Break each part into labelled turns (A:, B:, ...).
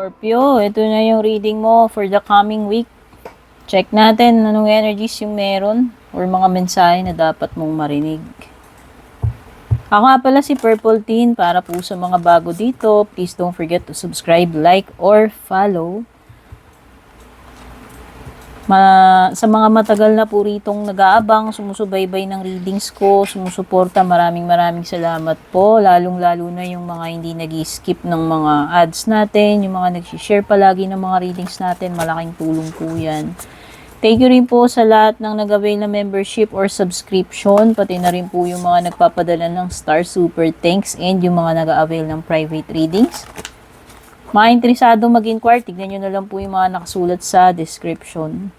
A: Scorpio, ito na yung reading mo for the coming week. Check natin anong energies yung meron or mga mensahe na dapat mong marinig. Ako nga pala si Purple Teen. Para po sa mga bago dito, please don't forget to subscribe, like, or follow. Sa mga matagal na po ritong nag-aabang, sumusubaybay ng readings ko, sumusuporta, maraming salamat po. Lalong-lalo na yung mga hindi nag-skip ng mga ads natin, yung mga nag-share palagi ng mga readings natin, malaking tulong po yan. Thank you rin po sa lahat ng nag-avail na membership or subscription, pati na rin po yung mga nagpapadala ng Star Super Thanks and yung mga nag-avail ng private readings. Mga interesado mag-inquire, tignan nyo na lang po yung mga nakasulat sa description.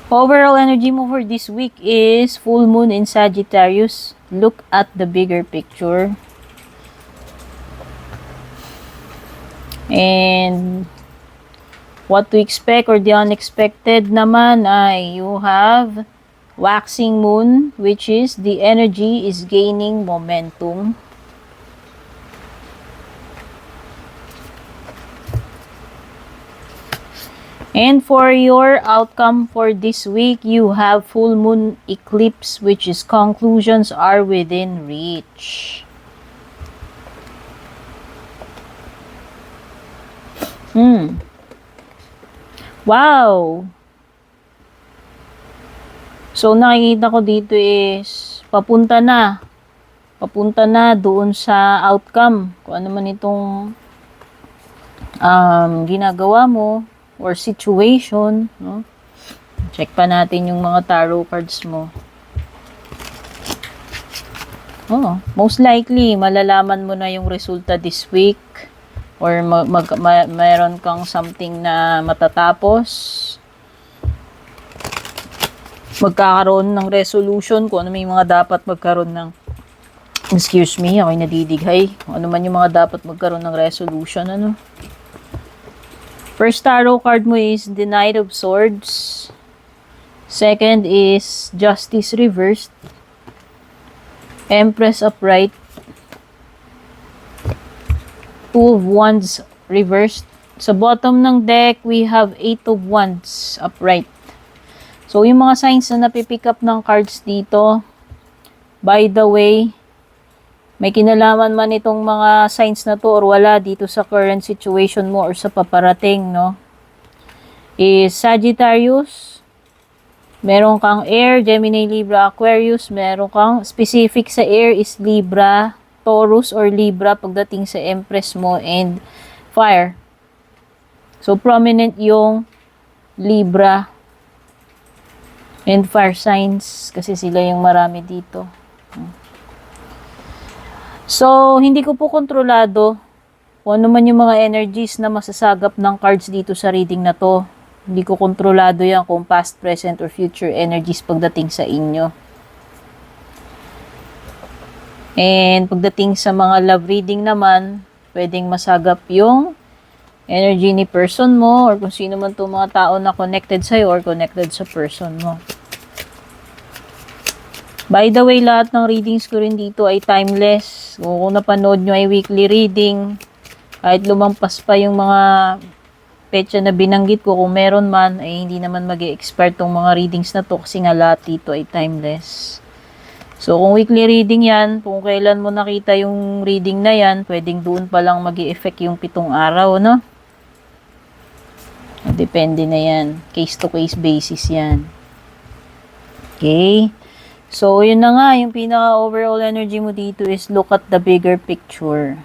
A: Overall energy mo for this week is full moon in Sagittarius. Look at the bigger picture. And what to expect or the unexpected naman ay you have waxing moon, which is the energy is gaining momentum. And for your outcome for this week, you have full moon eclipse, which is conclusions are within reach. Wow! So, nakikita ko dito is papunta na doon sa outcome. Kung ano man itong ginagawa mo or situation, no? Check pa natin yung mga tarot cards mo. Most likely, malalaman mo na yung resulta this week or mayroon kang something na matatapos. Magkakaroon ng resolution kung ano may mga dapat magkaroon ng excuse me, ako'y nadidighay. Kung ano man yung mga dapat magkaroon ng resolution, ano. First tarot card mo is the Knight of Swords. Second is Justice reversed. Empress upright. Two of Wands reversed. Sa bottom ng deck, we have Eight of Wands upright. So, yung mga signs na napipick up ng cards dito, by the way, may kinalaman man itong mga signs na to or wala dito sa current situation mo or sa paparating, no? Is Sagittarius, meron kang air, Gemini, Libra, Aquarius, meron kang specific sa air is Libra, Taurus or Libra pagdating sa Empress mo, and fire. So, prominent yung Libra and fire signs kasi sila yung marami dito. So, hindi ko po kontrolado kung ano man yung mga energies na masasagap ng cards dito sa reading na to. Hindi ko kontrolado yan kung past, present, or future energies pagdating sa inyo. And pagdating sa mga love reading naman, pwedeng masagap yung energy ni person mo or kung sino man itong mga tao na connected sa'yo or connected sa person mo. By the way, lahat ng readings ko rin dito ay timeless. Kung napanood nyo ay weekly reading, kahit lumampas pa yung mga petsa na binanggit ko, kung meron man, ay hindi naman mag-e-expire tong mga readings na to kasi nga lahat dito ay timeless. So, kung weekly reading yan, kung kailan mo nakita yung reading na yan, pwedeng doon pa lang mag-e-effect yung 7 araw, no? Depende na yan. Case-to-case basis yan. Okay? So, yun na nga, yung pinaka-overall energy mo dito is look at the bigger picture.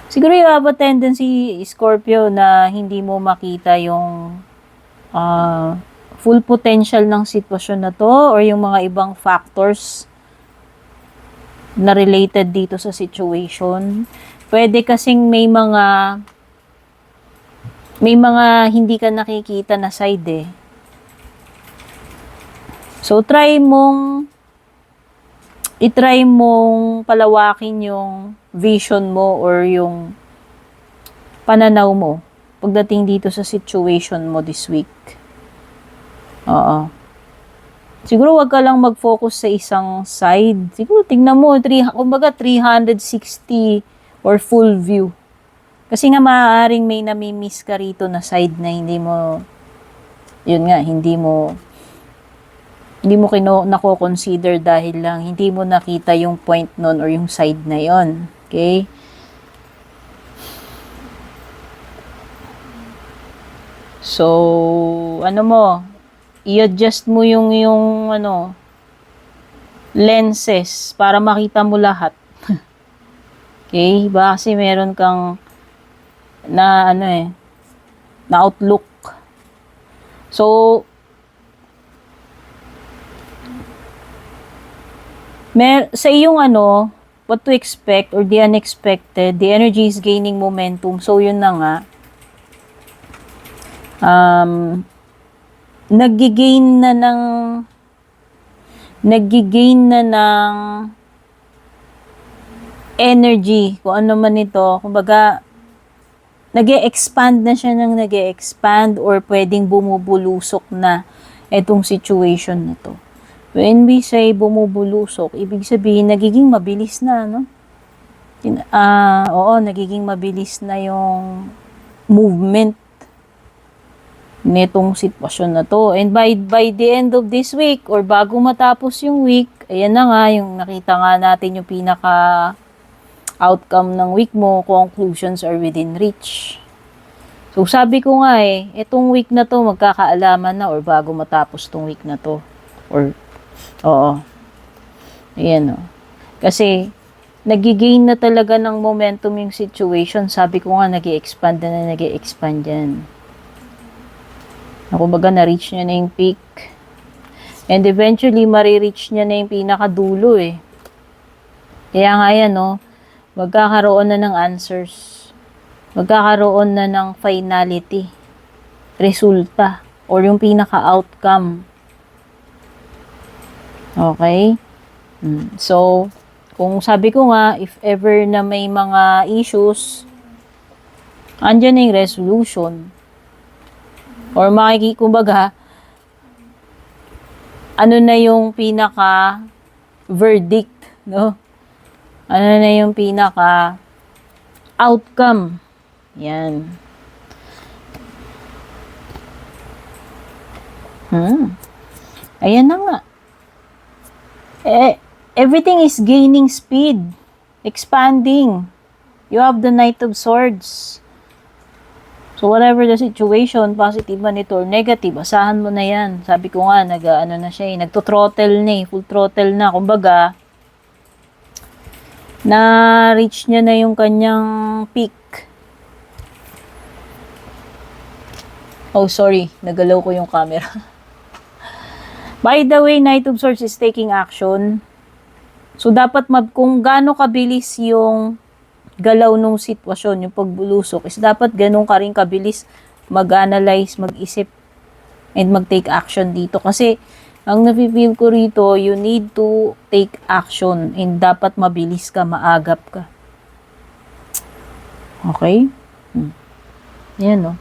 A: Siguro you have a tendency, Scorpio, na hindi mo makita yung full potential ng sitwasyon na to or yung mga ibang factors na related dito sa situation. Pwede kasing may mga hindi ka nakikita na side eh. So, i-try mong palawakin yung vision mo or yung pananaw mo pagdating dito sa situation mo this week. Oo. Siguro wag ka lang mag-focus sa isang side. Siguro tingnan mo, kumbaga 360 or full view. Kasi nga maaaring may nami-miss ka rito na side na hindi mo, yun nga, hindi mo nako-consider dahil lang hindi mo nakita yung point nun or yung side na yon. Okay? So, ano mo, i-adjust mo yung lenses para makita mo lahat. Okay? Ba kasi meron kang na outlook. So, sa iyong what to expect or the unexpected, the energy is gaining momentum. So, yun na nga. Naggi-gain na ng energy, kung ano man ito. Kumbaga, nag-e-expand na siya ng nag-e-expand or pwedeng bumubulusok na itong situation na to. When we say bumubulusok, ibig sabihin, nagiging mabilis na, no? Oo, nagiging mabilis na yung movement nitong sitwasyon na to. And by the end of this week, or bago matapos yung week, ayan na nga, yung nakita nga natin yung pinaka outcome ng week mo, conclusions are within reach. So, sabi ko nga itong week na to, magkakaalaman na or bago matapos tong week na to. Or, oo. Ayan o. Kasi, nagigain na talaga ng momentum yung situation. Sabi ko nga, nag-i-expand yan. Kumbaga, na-reach niya na yung peak. And eventually, marireach niya na yung pinakadulo Kaya nga yan, magkakaroon na ng answers. Magkakaroon na ng finality. Resulta. Or yung pinaka-outcome. Okay? So, kung sabi ko nga, if ever na may mga issues, andyan na yung resolution. Or kumbaga, ano na yung pinaka verdict, no? Ano na yung pinaka outcome. Yan. Ayan na nga. Everything is gaining speed. Expanding. You have the Knight of Swords. So, whatever the situation, positive man ito or negative, asahan mo na yan. Sabi ko nga, nagto-throttle na full throttle na. Kumbaga, na-reach niya na yung kanyang peak. Oh, sorry. Nagalaw ko yung camera. By the way, Knight of Swords is taking action. So, dapat kung gaano kabilis yung galaw nung sitwasyon, yung pagbulusok, is dapat ganun ka rin kabilis mag-analyze, mag-isip, and mag-take action dito. Kasi, ang nafe-feel ko rito, you need to take action and dapat mabilis ka, maagap ka. Okay? Yan,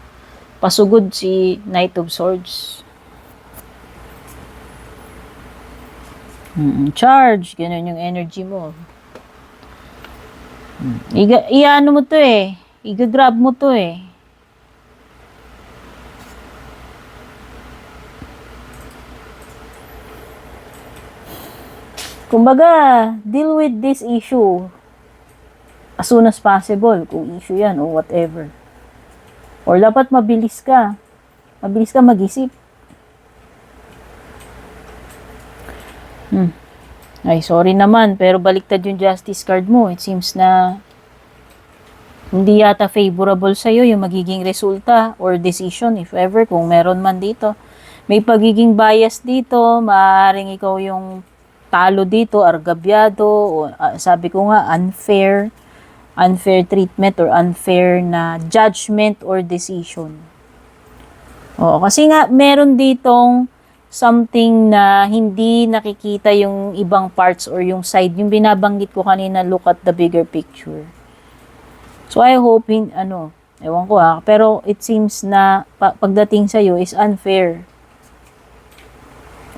A: pasugod si Knight of Swords. Charge. Ganun yung energy mo. Iano mo to Iga-grab mo to Kumbaga, deal with this issue as soon as possible, kung issue yan o whatever. Or dapat mabilis ka. Mabilis ka mag-isip. Ay, sorry naman, pero baliktad yung justice card mo. It seems na hindi yata favorable sa'yo yung magiging resulta or decision, if ever, kung meron man dito. May pagiging bias dito, maaaring ikaw yung talo dito, argabyado, o sabi ko nga, unfair treatment or unfair na judgment or decision. Oo, kasi nga, meron ditong something na hindi nakikita yung ibang parts or yung side. Yung binabanggit ko kanina, look at the bigger picture. So, I hope, ewan ko pero it seems na pagdating sa'yo is unfair.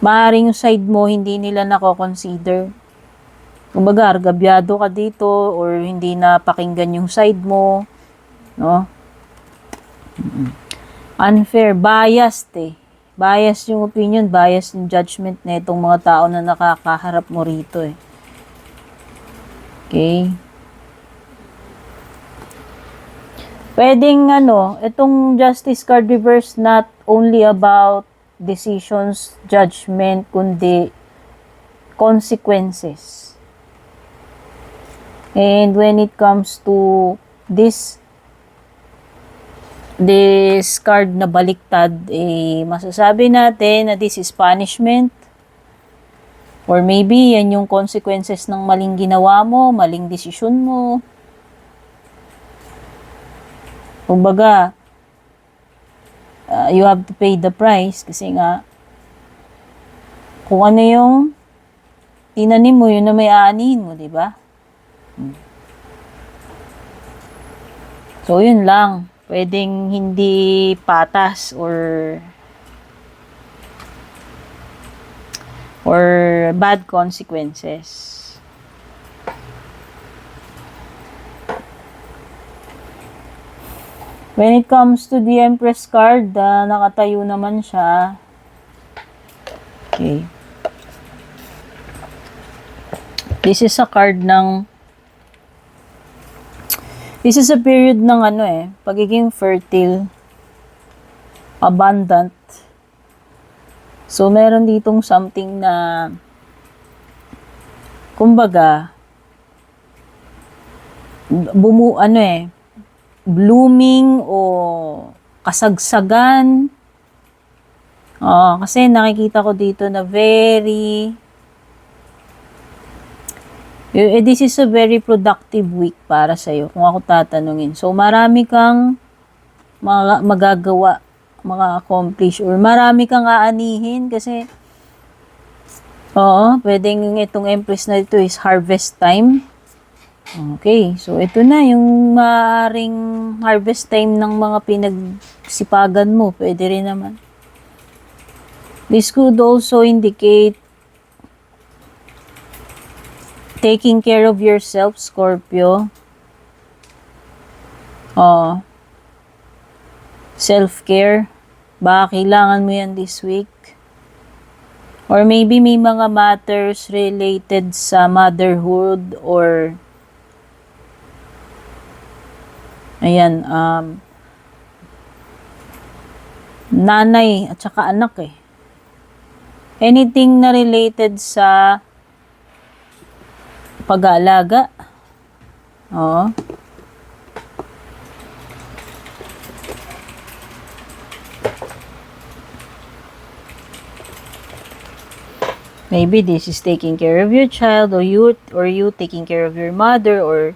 A: Maaaring yung side mo, hindi nila nako-consider. Kumbaga, argabyado ka dito or hindi na pakinggan yung side mo. No? Unfair, biased eh. Biased yung opinion, biased yung judgment na itong mga tao na nakakaharap mo rito eh. Okay? Pwedeng itong Justice card reverse not only about decisions, judgment, kundi consequences. And when it comes to this card na baliktad, masasabi natin na this is punishment. Or maybe yan yung consequences ng maling ginawa mo, maling desisyon mo. Kumbaga, you have to pay the price kasi nga kung ano yung tinanim mo, yun na may aanihin mo, di ba? So, yun lang. Pwedeng hindi patas or bad consequences. When it comes to the Empress card, nakatayo naman siya. Okay. This is a card ng this is a period ng pagiging fertile, abundant. So, meron ditong something na, kumbaga, blooming o kasagsagan. Kasi nakikita ko dito na this is a very productive week para sa'yo, kung ako tatanungin. So, marami kang magagawa, accomplish, or marami kang aanihin kasi, pwedeng itong Empress na ito is harvest time. Okay, so ito na yung maaaring harvest time ng mga pinagsipagan mo. Pwede rin naman. This could also indicate taking care of yourself, Scorpio. Self-care. Baka kailangan mo yan this week. Or maybe may mga matters related sa motherhood or nanay at saka anak eh. Anything na related sa pag-aalaga. Maybe this is taking care of your child or you taking care of your mother or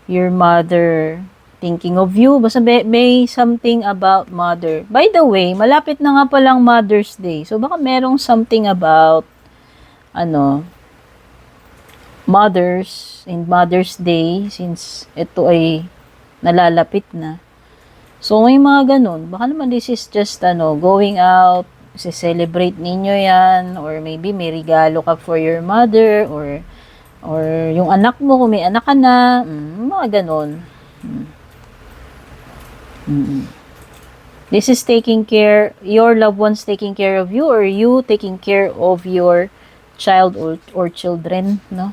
A: your mother thinking of you. Basta may something about mother. By the way, malapit na nga palang Mother's Day. So baka merong something about mothers and Mother's Day since ito ay nalalapit na. So may mga ganun. Baka naman this is just going out, celebrate ninyo yan, or maybe may regalo ka for your mother or yung anak mo kung may anak ka na, mga ganun. This is taking care, your loved ones taking care of you or you taking care of your child or children, no?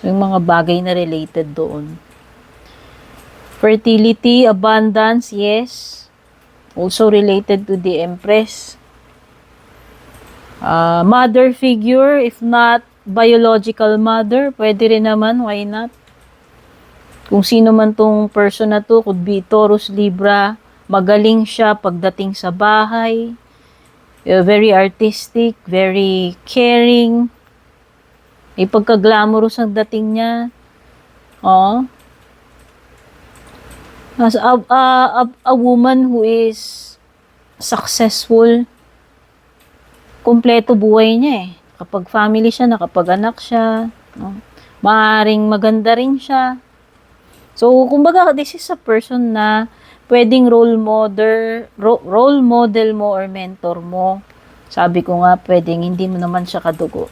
A: So, yung mga bagay na related doon. Fertility, abundance, yes. Also related to the Empress. Mother figure, if not biological mother, pwede rin naman, why not? Kung sino man tong person na to, could be Taurus, Libra, magaling siya pagdating sa bahay, very artistic, very caring, pagka-glamorous ang dating niya. As a woman who is successful, kumpleto buhay niya eh. Kapag family siya, nakapag-anak siya, maaaring maganda rin siya. So, kumbaga, this is a person na pwedeng role model mo or mentor mo Sabi ko nga, pwedeng hindi mo naman siya kadugo.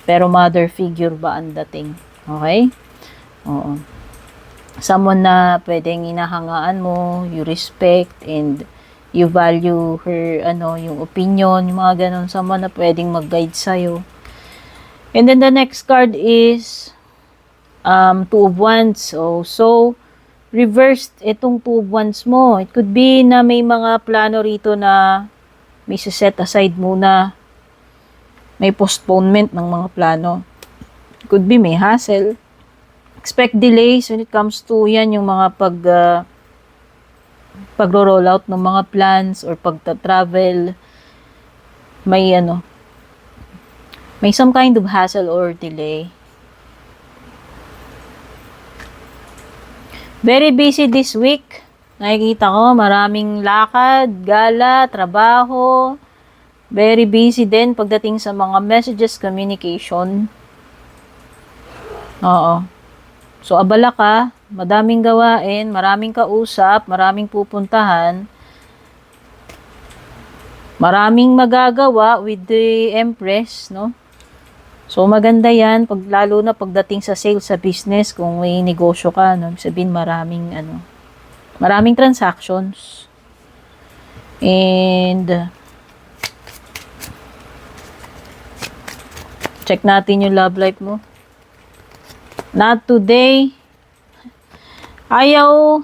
A: Pero mother figure ba ang dating? Okay? Oo. Someone na pwedeng inahangaan mo, you respect, and you value her, yung opinion, yung mga ganun. Someone na pwedeng mag-guide sa'yo. And then the next card is Two of Wands. So reversed itong Two of Wands mo. It could be na may mga plano rito na may set aside muna. May postponement ng mga plano. It could be may hassle. Expect delays when it comes to yan, yung mga pagro-roll out ng mga plans or pagta-travel. May some kind of hassle or delay. Very busy this week. Nakikita ko, maraming lakad, gala, trabaho. Very busy din pagdating sa mga messages, communication. Oo. So, abala ka, madaming gawain, maraming kausap, maraming pupuntahan. Maraming magagawa with the Empress, no? So, maganda yan, lalo na pagdating sa sales sa business, kung may negosyo ka, no? Sabihin, maraming transactions. And, check natin yung love life mo. Not today. Ayaw.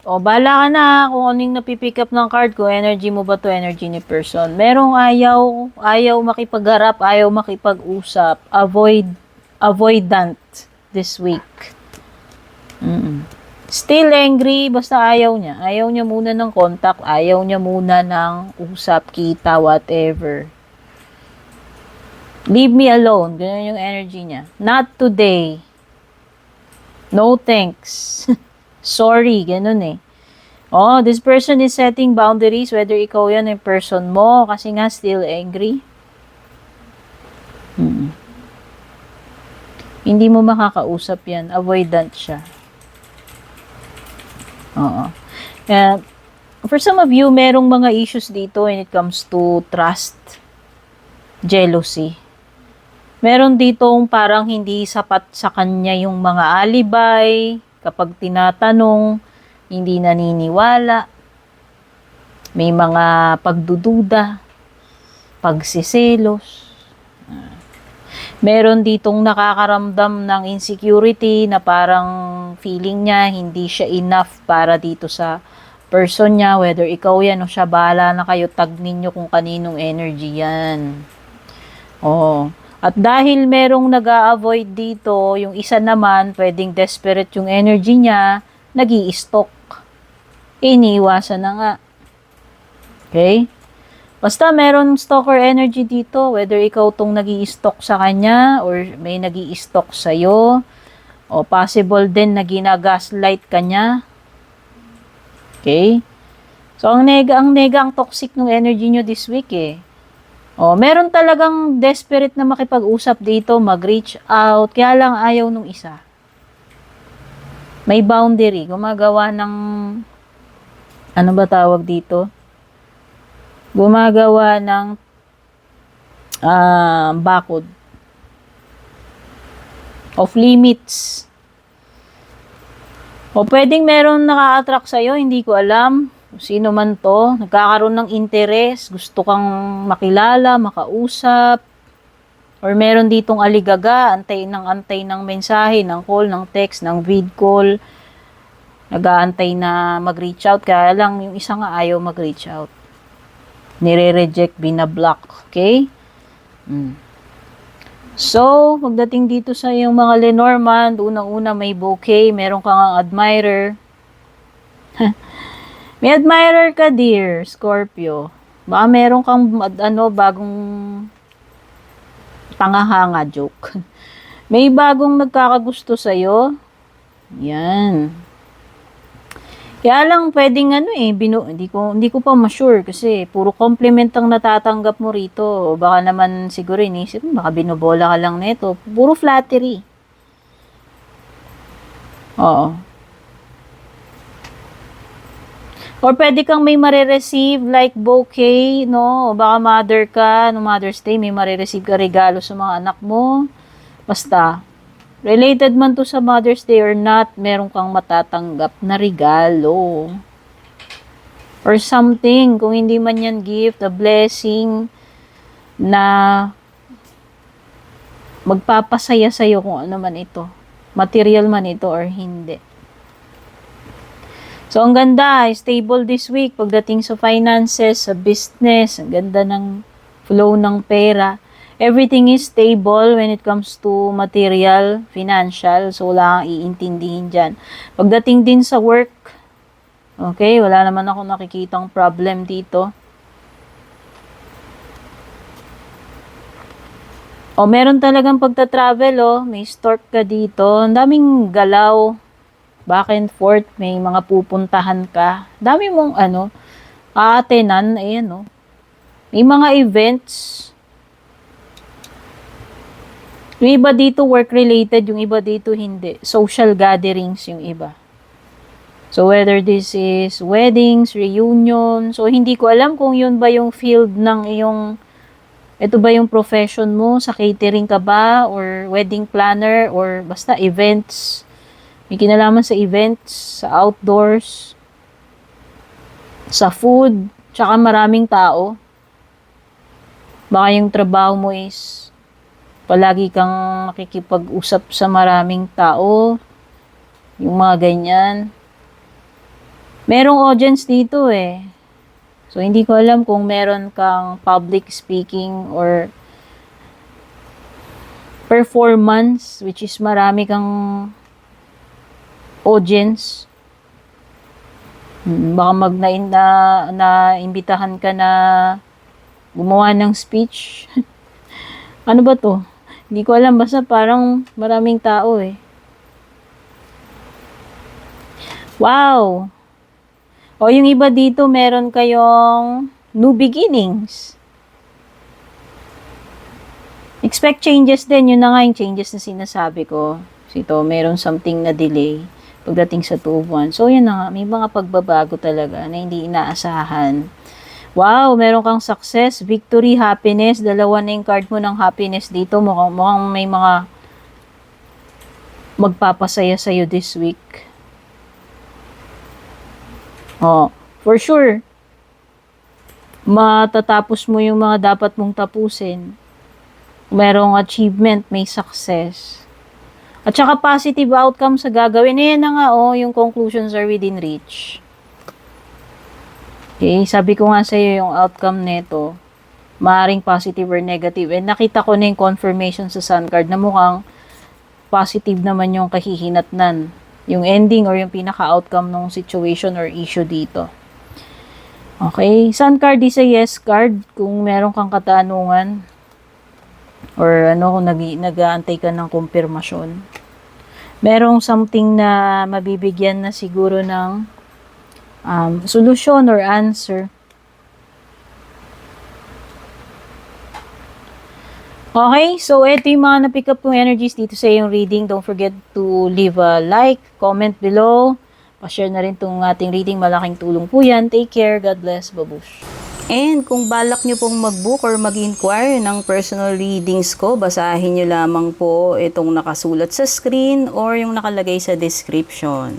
A: Bala ka na kung anong napipick up ng card ko. Energy mo ba to? Energy ni person. Merong ayaw makipagharap, ayaw makipag-usap. Avoidant this week. Still angry, basta ayaw niya. Ayaw niya muna ng contact, ayaw niya muna ng usap, kita, whatever. Leave me alone. Ganyan yung energy niya. Not today. No thanks. Sorry, ganun eh. This person is setting boundaries, whether ikaw yan yung person mo, kasi nga still angry. Hindi mo makakausap yan. Avoidant siya. For some of you, merong mga issues dito when it comes to trust, jealousy. Meron ditong parang hindi sapat sa kanya yung mga alibay. Kapag tinatanong, hindi naniniwala. May mga pagdududa, pagsiselos. Meron ditong nakakaramdam ng insecurity na parang feeling niya hindi siya enough para dito sa person niya. Whether ikaw yan o siya, bahala na kayo, tag ninyo kung kaninong energy yan. At dahil merong nag-a-avoid dito, yung isa naman, pwedeng desperate yung energy niya, nag-i-stalk. Iniiwasan na nga. Okay? Basta meron stalker energy dito, whether ikaw tong nag-i-stalk sa kanya, or may nag-i-stalk sa'yo, o possible din na ginagaslight ka niya. Okay? So, ang toxic ng energy nyo this week eh. Meron talagang desperate na makipag-usap dito, mag-reach out, kaya lang ayaw nung isa. May boundary, gumagawa ng, ano ba tawag dito? Gumagawa ng bakod. Of limits. Pwedeng meron naka-attract sa'yo, hindi ko alam. Sino man to, nagkakaroon ng interest, gusto kang makilala, makausap, or meron ditong aligaga, antay ng mensahe, ng call, ng text, ng vid call, nag-aantay na mag-reach out, kaya lang yung isa nga ayaw mag-reach out. Nire-reject, binablock, okay? So, pagdating dito sa yung mga Lenormand, unang-una may bouquet, meron kang admirer. May admirer ka, dear Scorpio. Baka meron kang bagong tangahanga joke. May bagong nagkakagusto sa'yo. Yan. Kaya lang pwedeng hindi ko pa ma-sure kasi puro compliment ang natatanggap mo rito. Baka naman siguro inisip mo, baka binobola ka lang nito. Puro flattery. Or pwede kang may marireceive like bouquet, no? O baka mother ka, no Mother's Day, may marireceive ka regalo sa mga anak mo. Basta, related man to sa Mother's Day or not, meron kang matatanggap na regalo. Or something, kung hindi man yan gift, a blessing na magpapasaya sa'yo kung ano man ito. Material man ito or hindi. So, ang ganda, stable this week pagdating sa finances, sa business, ang ganda ng flow ng pera. Everything is stable when it comes to material, financial. So, wala kang iintindihin dyan. Pagdating din sa work, okay, wala naman ako nakikitang problem dito. O, meron talagang pagta-travel, may stork ka dito. Ang daming galaw. Back and forth, may mga pupuntahan ka. Dami mong aatenan, ayan May mga events. Yung iba dito work-related, yung iba dito hindi. Social gatherings yung iba. So whether this is weddings, reunion, so hindi ko alam kung yun ba yung field ng iyong, ito ba yung profession mo, sa catering ka ba, or wedding planner, or basta events. May kinalaman sa events, sa outdoors, sa food, tsaka maraming tao. Baka yung trabaho mo is palagi kang nakikipag-usap sa maraming tao. Yung mga ganyan. Merong audience dito So, hindi ko alam kung meron kang public speaking or performance, which is marami kang audience. Baka na-imbitahan ka na gumawa ng speech. Ano ba to? Hindi ko alam. Basta parang maraming tao Wow! O yung iba dito, meron kayong new beginnings. Expect changes din. Yun na nga yung changes na sinasabi ko. Ito, meron something na delay pagdating sa 2 of Wands. So, yun na nga, may mga pagbabago talaga na hindi inaasahan. Wow, meron kang success, victory, happiness. Dalawa na yung card mo ng happiness dito. Mukhang may mga magpapasaya sa'yo this week. For sure, matatapos mo yung mga dapat mong tapusin. Merong achievement, may success. At saka positive outcome sa gagawin. Ayan na nga, yung conclusions are within reach. Okay, sabi ko nga sa iyo yung outcome nito, maaring positive or negative. And nakita ko na yung confirmation sa Sun card na mukhang positive naman yung kahihinatnan. Yung ending or yung pinaka-outcome ng situation or issue dito. Okay, Sun card is a yes card kung meron kang katanungan. Or kung nag-aantay ka ng kumpirmasyon. Merong something na mabibigyan na siguro ng solusyon or answer. Okay, so ito yung mga na-pick up kong energies dito sa iyong reading. Don't forget to leave a like, comment below. Pa-share na rin itong ating reading. Malaking tulong po yan. Take care. God bless. Babush. And kung balak nyo pong mag-book or mag-inquire ng personal readings ko, basahin nyo lamang po itong nakasulat sa screen or yung nakalagay sa description.